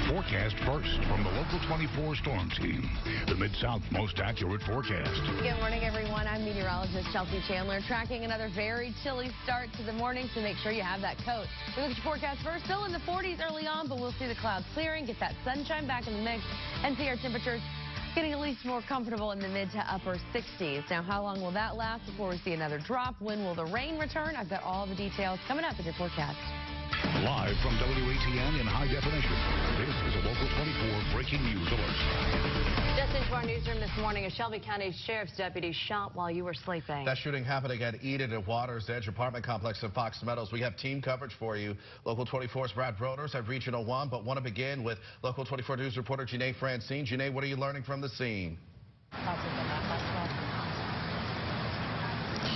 Forecast first from the Local 24 Storm Team. The Mid-South's most accurate forecast. Good morning, everyone. I'm meteorologist Chelsea Chandler, tracking another very chilly start to the morning, so make sure you have that coat. We look at your forecast first. Still in the 40s early on, but we'll see the clouds clearing, get that sunshine back in the mix, and see our temperatures getting at least more comfortable in the mid to upper 60s. Now, how long will that last before we see another drop? When will the rain return? I've got all the details coming up with your forecast. Live from WATN in high definition, this is a Local 24 breaking news alert. Just into our newsroom this morning, a Shelby County Sheriff's deputy shot while you were sleeping. That shooting happening at Eden at Water's Edge apartment complex in Fox Meadows. We have team coverage for you. Local 24's Brad Broders at Regional 1, but want to begin with Local 24 News reporter Janae Francine. Janae, what are you learning from the scene?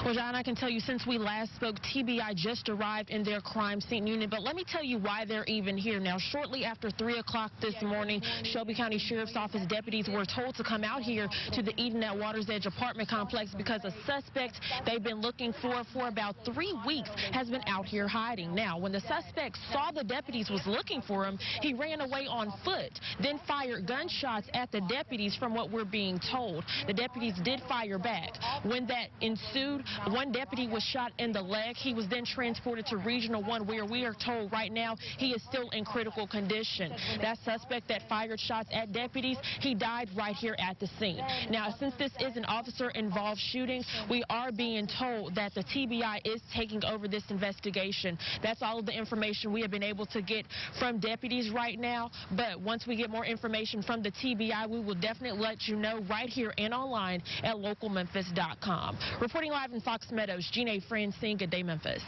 Well, John, I can tell you since we last spoke, TBI just arrived in their crime scene unit. But let me tell you why they're even here. Now, shortly after 3 o'clock this morning, Shelby County Sheriff's Office deputies were told to come out here to the Eden at Water's Edge apartment complex because a suspect they've been looking for about 3 weeks has been out here hiding. Now, when the suspect saw the deputies was looking for him, he ran away on foot, then fired gunshots at the deputies from what we're being told. The deputies did fire back. When that ensued, one deputy was shot in the leg. He was then transported to Regional 1, where we are told right now he is still in critical condition. That suspect that fired shots at deputies, he died right here at the scene. Now, since this is an officer-involved shooting, we are being told that the TBI is taking over this investigation. That's all of the information we have been able to get from deputies right now. But once we get more information from the TBI, we will definitely let you know right here and online at localmemphis.com. Reporting live in Fox Meadows, Janae Francine, Good Day Memphis.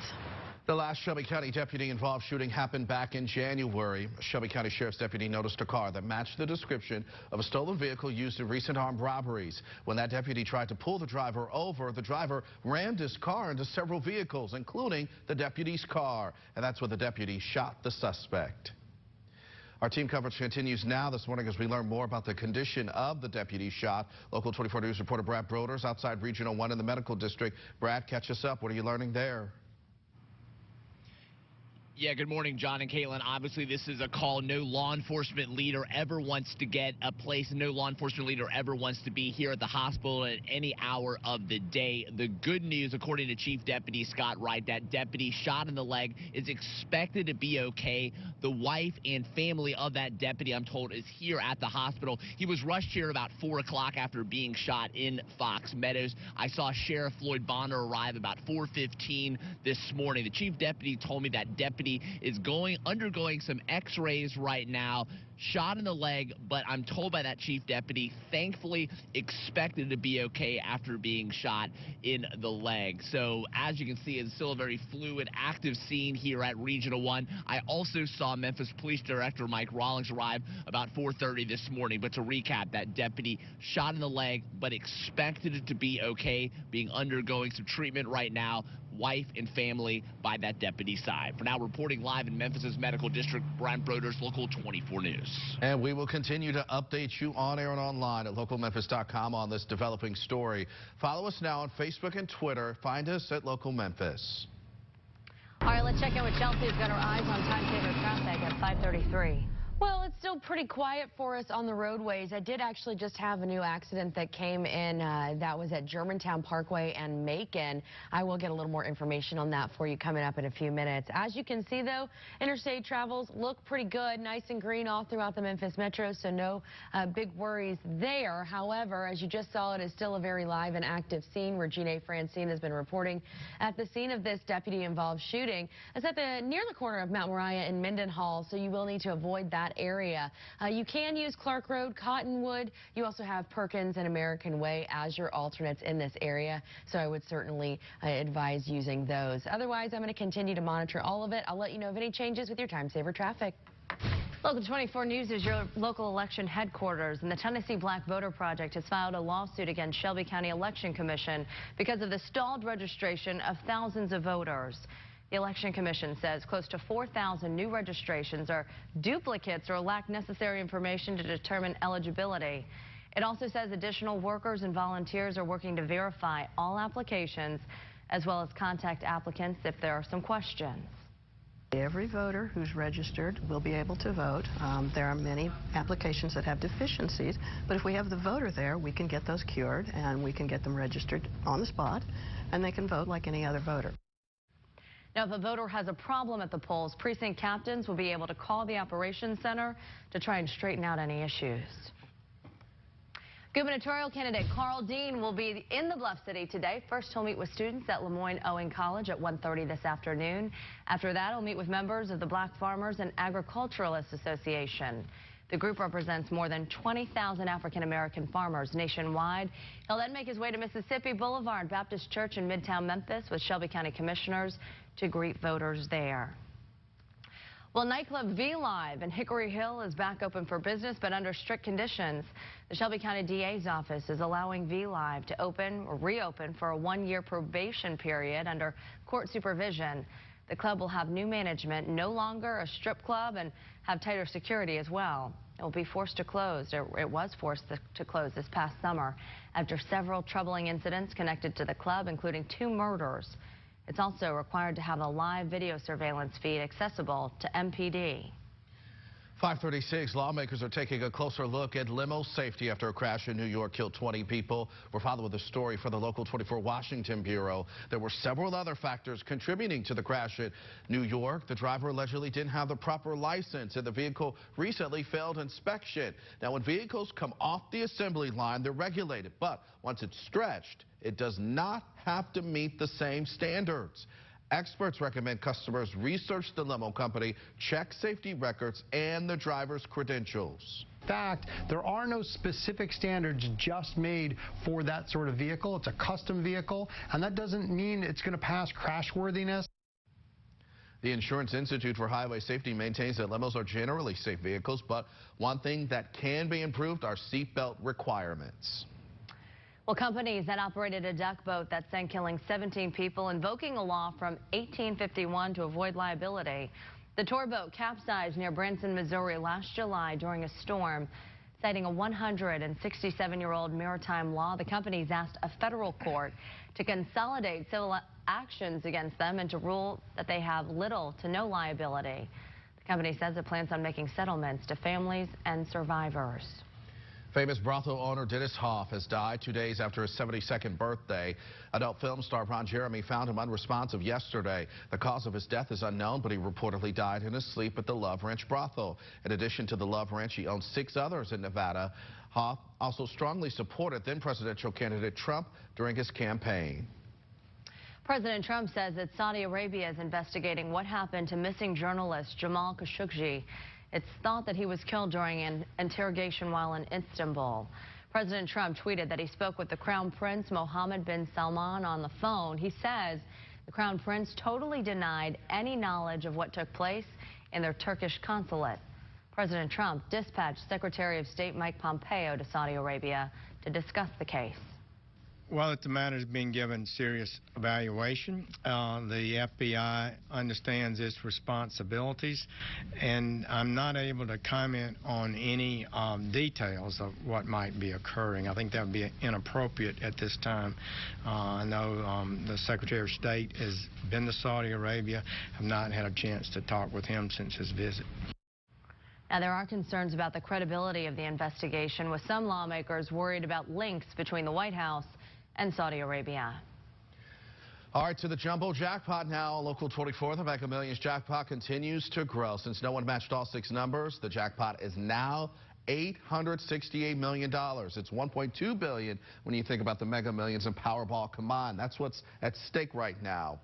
The last Shelby County deputy-involved shooting happened back in January. A Shelby County Sheriff's deputy noticed a car that matched the description of a stolen vehicle used in recent armed robberies. When that deputy tried to pull the driver over, the driver rammed his car into several vehicles, including the deputy's car. And that's when the deputy shot the suspect. Our team coverage continues now this morning as we learn more about the condition of the deputy shot. Local 24 News reporter Brad Broders outside Regional 1 in the medical district. Brad, catch us up. What are you learning there? Yeah, good morning, John and Caitlin. Obviously, this is a call no law enforcement leader ever wants to get a place. No law enforcement leader ever wants to be here at the hospital at any hour of the day. The good news, according to Chief Deputy Scott Wright, that deputy shot in the leg is expected to be okay. The wife and family of that deputy, I'm told, is here at the hospital. He was rushed here about 4 o'clock after being shot in Fox Meadows. I saw Sheriff Floyd Bonner arrive about 4:15 this morning. The chief deputy told me that deputy is undergoing some x-rays right now, shot in the leg, but I'm told by that chief deputy, thankfully expected to be okay after being shot in the leg. So as you can see, it's still a very fluid, active scene here at Regional 1. I also saw Memphis Police Director Mike Rawlings arrive about 4:30 this morning. But to recap, that deputy shot in the leg, but expected it to be okay, undergoing some treatment right now. Wife and family by that deputy's side. For now, reporting live in Memphis's medical district, Brad Broders, Local 24 News. And we will continue to update you on air and online at localmemphis.com on this developing story. Follow us now on Facebook and Twitter. Find us at Local Memphis. All right, let's check in with Chelsea, who's got her eyes on time-saver traffic at 5:33. Well, it's still pretty quiet for us on the roadways. I did actually just have a new accident that came in. That was at Germantown Parkway and Macon. I will get a little more information on that for you coming up in a few minutes. As you can see, though, interstate travels look pretty good, nice and green all throughout the Memphis metro, so no big worries there. However, as you just saw, it is still a very live and active scene where Janae Francine has been reporting at the scene of this deputy-involved shooting. It's at near the corner of Mount Moriah and Mendenhall, so you will need to avoid that area. You can use Clark Road, Cottonwood. You also have Perkins and American Way as your alternates in this area, so I would certainly advise using those. Otherwise, I'm going to continue to monitor all of it. I'll let you know of any changes with your time saver traffic. Local 24 News is your local election headquarters, and the Tennessee Black Voter Project has filed a lawsuit against Shelby County Election Commission because of the stalled registration of thousands of voters. The Election Commission says close to 4,000 new registrations are duplicates or lack necessary information to determine eligibility. It also says additional workers and volunteers are working to verify all applications as well as contact applicants if there are some questions. Every voter who's registered will be able to vote. There are many applications that have deficiencies, but if we have the voter there, we can get those cured and we can get them registered on the spot, and they can vote like any other voter. Now, if a voter has a problem at the polls, precinct captains will be able to call the operations center to try and straighten out any issues. Gubernatorial candidate Carl Dean will be in the Bluff City today. First, he'll meet with students at Lemoyne-Owing College at 1:30 this afternoon. After that, he'll meet with members of the Black Farmers and Agriculturalists Association. The group represents more than 20,000 African-American farmers nationwide. He'll then make his way to Mississippi Boulevard Baptist Church in Midtown Memphis with Shelby County commissioners to greet voters there. Well, nightclub V-Live in Hickory Hill is back open for business, but under strict conditions. The Shelby County DA's office is allowing V-Live to open or reopen for a one-year probation period under court supervision. The club will have new management, no longer a strip club, and have tighter security as well. It will be forced to close. It was forced to close this past summer after several troubling incidents connected to the club, including 2 murders. It's also required to have a live video surveillance feed accessible to MPD. 5:36, lawmakers are taking a closer look at limo safety after a crash in New York killed 20 people. We're following the story for the Local 24 Washington Bureau. There were several other factors contributing to the crash at New York. The driver allegedly didn't have the proper license, and the vehicle recently failed inspection. Now, when vehicles come off the assembly line, they're regulated, but once it's stretched, it does not have to meet the same standards. Experts recommend customers research the limo company, check safety records, and the driver's credentials. In fact, there are no specific standards just made for that sort of vehicle. It's a custom vehicle, and that doesn't mean it's going to pass crashworthiness. The Insurance Institute for Highway Safety maintains that limos are generally safe vehicles, but one thing that can be improved are seatbelt requirements. Well, companies that operated a duck boat that sank, killing 17 people, invoking a law from 1851 to avoid liability. The tour boat capsized near Branson, Missouri last July during a storm. Citing a 167-year-old maritime law, the companies asked a federal court to consolidate civil actions against them and to rule that they have little to no liability. The company says it plans on making settlements to families and survivors. Famous brothel owner Dennis Hoff has died 2 days after his 72nd birthday. Adult film star Ron Jeremy found him unresponsive yesterday. The cause of his death is unknown, but he reportedly died in his sleep at the Love Ranch brothel. In addition to the Love Ranch, he owns 6 others in Nevada. Hoff also strongly supported then presidential candidate Trump during his campaign. President Trump says that Saudi Arabia is investigating what happened to missing journalist Jamal Khashoggi. It's thought that he was killed during an interrogation while in Istanbul. President Trump tweeted that he spoke with the Crown Prince Mohammed bin Salman on the phone. He says the Crown Prince totally denied any knowledge of what took place in their Turkish consulate. President Trump dispatched Secretary of State Mike Pompeo to Saudi Arabia to discuss the case. Well, the matter is being given serious evaluation. The FBI understands its responsibilities, and I'm not able to comment on any details of what might be occurring. I think that would be inappropriate at this time. I know the Secretary of State has been to Saudi Arabia. I've not had a chance to talk with him since his visit. Now, there are concerns about the credibility of the investigation, with some lawmakers worried about links between the White House and Saudi Arabia. All right, to the jumbo jackpot now. Local 24, the Mega Millions jackpot continues to grow. Since no one matched all 6 numbers, the jackpot is now $868 million. It's $1.2 billion when you think about the Mega Millions and Powerball combined. That's what's at stake right now.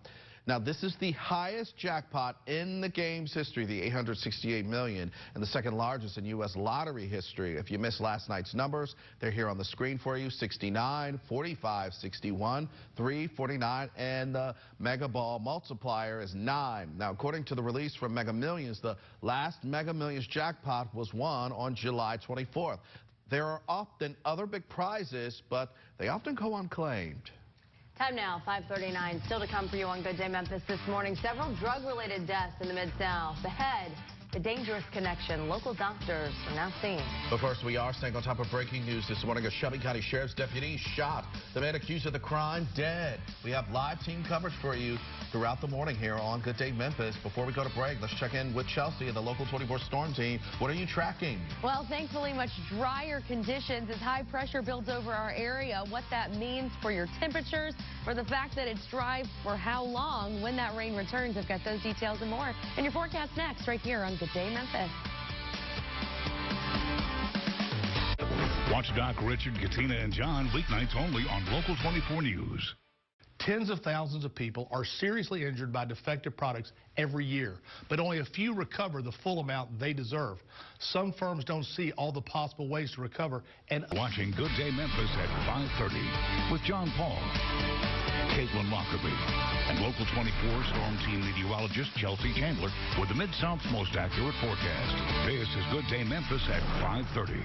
Now, this is the highest jackpot in the game's history, the $868 million, and the second largest in U.S. lottery history. If you missed last night's numbers, they're here on the screen for you: 69, 45, 61, 3, 49, and the Mega Ball multiplier is 9. Now, according to the release from Mega Millions, the last Mega Millions jackpot was won on July 24th. There are often other big prizes, but they often go unclaimed. Time now, 5:39. Still to come for you on Good Day Memphis this morning. Several drug-related deaths in the Mid-South. Ahead, the dangerous connection local doctors are now seeing. But first, we are staying on top of breaking news this morning. A Shelby County Sheriff's deputy shot. The man accused of the crime dead. We have live team coverage for you throughout the morning here on Good Day Memphis. Before we go to break, let's check in with Chelsea and the Local 24 storm team. What are you tracking? Well, thankfully, much drier conditions as high pressure builds over our area. What that means for your temperatures, for the fact that it's dry for how long, when that rain returns. I've got those details and more in your forecast next, right here on Good Day Memphis. Watch Doc, Richard, Katina, and John weeknights only on Local 24 News. Tens of thousands of people are seriously injured by defective products every year, but only a few recover the full amount they deserve. Some firms don't see all the possible ways to recover. And watching Good Day Memphis at 5:30 with John Paul, Caitlin Lockerbie, and Local 24 storm team meteorologist Chelsea Chandler with the Mid-South's most accurate forecast. This is Good Day Memphis at 5:30.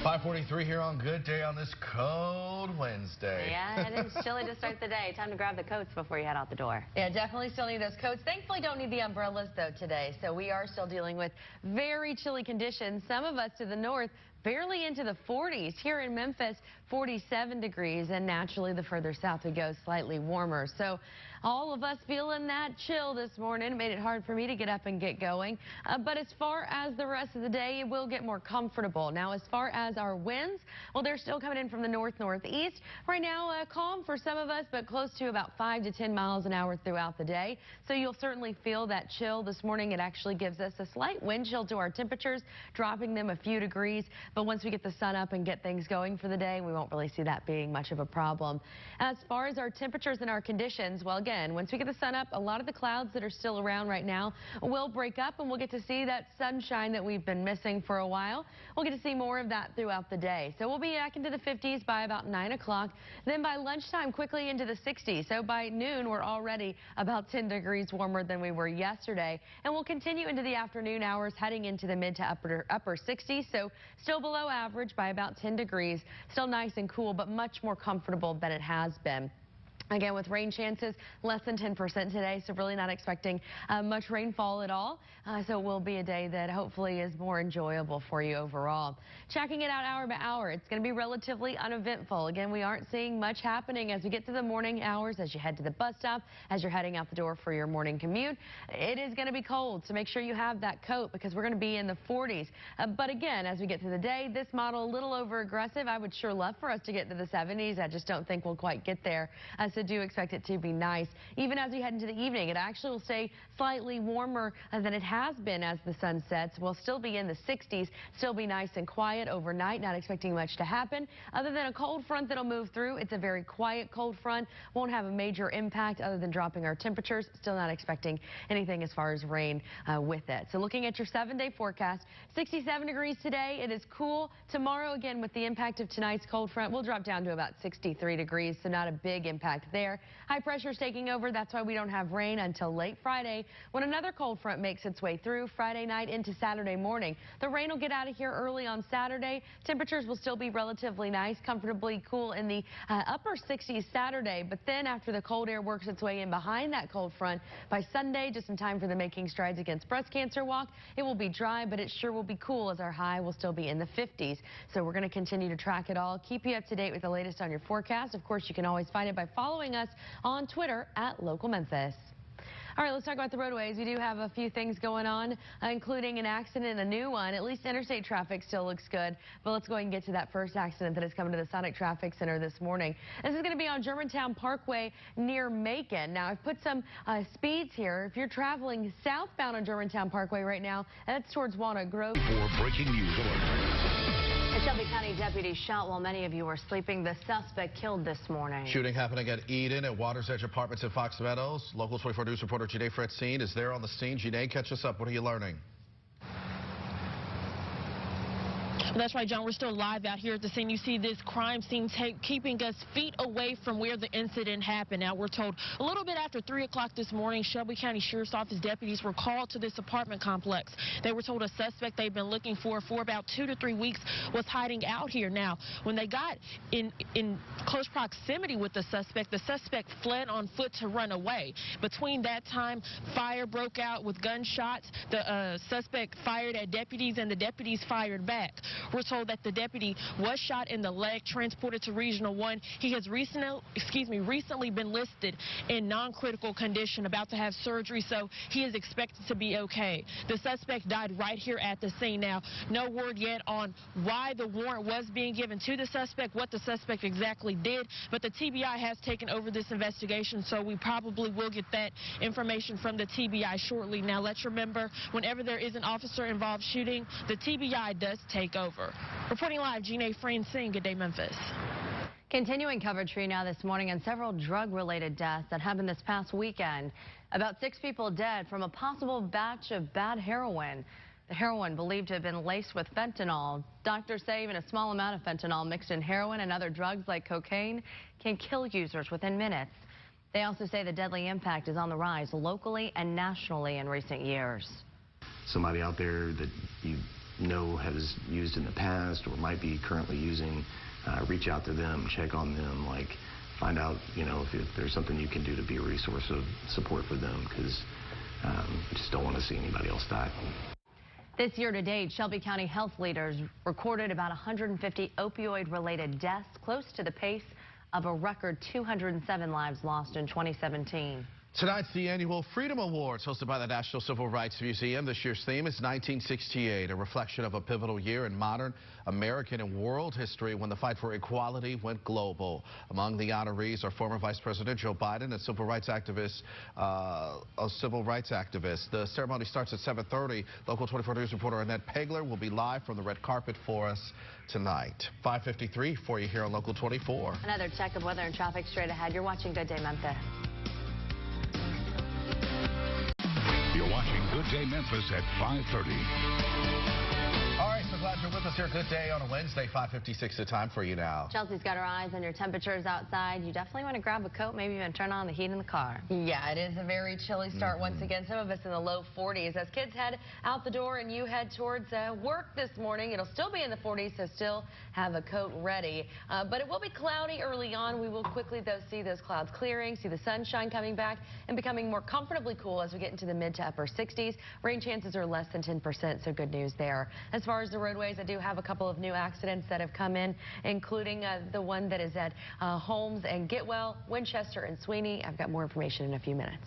5:43 here on Good Day on this cold Wednesday. Yeah, it is chilly to start the day. Time to grab the coats before you head out the door. Yeah, definitely still need those coats. Thankfully, don't need the umbrellas, though, today. So we are still dealing with very chilly conditions. Some of us to the north, barely into the 40s. Here in Memphis, 47 degrees. And naturally, the further south we go, slightly warmer. So all of us feeling that chill this morning. It made it hard for me to get up and get going. But as far as the rest of the day, it will get more comfortable. Now, as far as our winds, well, they're still coming in from the north-northeast. Right now, calm for some of us, but close to about 5 to 10 miles an hour throughout the day. So you'll certainly feel that chill this morning. It actually gives us a slight wind chill to our temperatures, dropping them a few degrees. But once we get the sun up and get things going for the day, we won't really see that being much of a problem. As far as our temperatures and our conditions, well, again, once we get the sun up, a lot of the clouds that are still around right now will break up, and we'll get to see that sunshine that we've been missing for a while. We'll get to see more of that throughout the day. So we'll be back into the 50s by about 9 o'clock. Then by lunchtime, quickly into the 60s. So by noon, we're already about 10 degrees warmer than we were yesterday. And we'll continue into the afternoon hours, heading into the mid to upper 60s. So still below average by about 10 degrees. Still nice and cool, but much more comfortable than it has been. Again, with rain chances less than 10% today, so really not expecting much rainfall at all. So it will be a day that hopefully is more enjoyable for you overall. Checking it out hour by hour, it's going to be relatively uneventful. Again, we aren't seeing much happening as we get to the morning hours, as you head to the bus stop, as you're heading out the door for your morning commute. It is going to be cold, so make sure you have that coat because we're going to be in the 40s. But again, as we get through the day, this model a little over aggressive. I would sure love for us to get to the 70s. I just don't think we'll quite get there. So do expect it to be nice. Even as we head into the evening, it actually will stay slightly warmer than it has been as the sun sets. We'll still be in the 60s, still be nice and quiet overnight, not expecting much to happen. Other than a cold front that'll move through, it's a very quiet cold front. Won't have a major impact other than dropping our temperatures. Still not expecting anything as far as rain with it. So looking at your 7-day forecast, 67 degrees today. It is cool. Tomorrow, again, with the impact of tonight's cold front, we'll drop down to about 63 degrees, so not a big impact there. High pressure is taking over. That's why we don't have rain until late Friday when another cold front makes its way through Friday night into Saturday morning. The rain will get out of here early on Saturday. Temperatures will still be relatively nice, comfortably cool in the upper 60s Saturday. But then after the cold air works its way in behind that cold front, by Sunday, just in time for the Making Strides Against Breast Cancer walk, it will be dry, but it sure will be cool as our high will still be in the 50s. So we're going to continue to track it all, keep you up to date with the latest on your forecast. Of course, you can always find it by following us on Twitter at Local Memphis. All right, let's talk about the roadways. We do have a few things going on, including an accident, a new one. At least interstate traffic still looks good. But let's go ahead and get to that first accident that is coming to the Sonic Traffic Center this morning. This is going to be on Germantown Parkway near Macon. Now, I've put some speeds here. If you're traveling southbound on Germantown Parkway right now, that's towards Walnut Grove. For breaking news alert. A Shelby County deputy shot while many of you were sleeping. The suspect killed this morning. Shooting happening at Eden at Water's Edge Apartments in Fox Meadows. Local 24 News reporter Janae Francine is there on the scene. Janae, catch us up. What are you learning? That's right, John. We're still live out here at the scene. You see this crime scene tape keeping us feet away from where the incident happened. Now, we're told a little bit after 3 o'clock this morning, Shelby County Sheriff's Office deputies were called to this apartment complex. They were told a suspect they've been looking for about 2 to 3 weeks was hiding out here. Now, when they got in close proximity with the suspect fled on foot to run away. Between that time, fire broke out with gunshots. The suspect fired at deputies, and the deputies fired back. We're told that the deputy was shot in the leg, transported to Regional 1. He has recently been listed in non-critical condition, about to have surgery, so he is expected to be okay. The suspect died right here at the scene. Now, no word yet on why the warrant was being given to the suspect, what the suspect exactly did, but the TBI has taken over this investigation, so we probably will get that information from the TBI shortly. Now, let's remember, whenever there is an officer-involved shooting, the TBI does take over. Reporting live, Jeanne Francine, Good Day Memphis. Continuing coverage for you now this morning on several drug-related deaths that happened this past weekend. About 6 people dead from a possible batch of bad heroin. The heroin believed to have been laced with fentanyl. Doctors say even a small amount of fentanyl mixed in heroin and other drugs like cocaine can kill users within minutes. They also say the deadly impact is on the rise locally and nationally in recent years. Somebody out there that you know has used in the past or might be currently using, reach out to them, check on them, find out, if there's something you can do to be a resource of support for them, because we just don't want to see anybody else die. This year to date, Shelby County health leaders recorded about 150 opioid-related deaths, close to the pace of a record 207 lives lost in 2017. Tonight's the annual Freedom Awards hosted by the National Civil Rights Museum. This year's theme is 1968, a reflection of a pivotal year in modern American and world history when the fight for equality went global. Among the honorees are former Vice President Joe Biden and civil rights activist. The ceremony starts at 7:30. Local 24 News reporter Annette Pegler will be live from the red carpet for us tonight. 5:53 for you here on Local 24. Another check of weather and traffic straight ahead. You're watching Good Day Memphis. You're watching Good Day Memphis at 5:30. All right, so glad you're with us here. Good day on a Wednesday, 5:56 the time for you now. Chelsea's got her eyes on your temperatures outside. You definitely want to grab a coat, maybe even turn on the heat in the car. Yeah, it is a very chilly start once again. Some of us in the low 40s. As kids head out the door and you head towards work this morning, it'll still be in the 40s, so still have a coat ready. But it will be cloudy early on. We will quickly, though, see those clouds clearing, see the sunshine coming back, and becoming more comfortably cool as we get into the mid to upper 60s. Rain chances are less than 10%, so good news there. As far as the roadways, I do have a couple of new accidents that have come in, including the one that is at Holmes and Getwell, Winchester and Sweeney. I've got more information in a few minutes.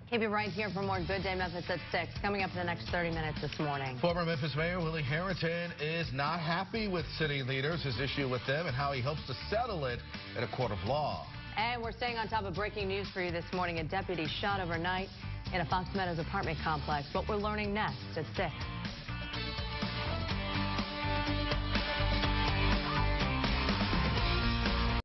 Keep it right here for more Good Day Memphis at 6, coming up in the next 30 minutes this morning. Former Memphis Mayor Willie Harrington is not happy with city leaders, his issue with them, and how he hopes to settle it in a court of law. And we're staying on top of breaking news for you this morning. A deputy shot overnight in a Fox Meadows apartment complex. What we're learning next at 6.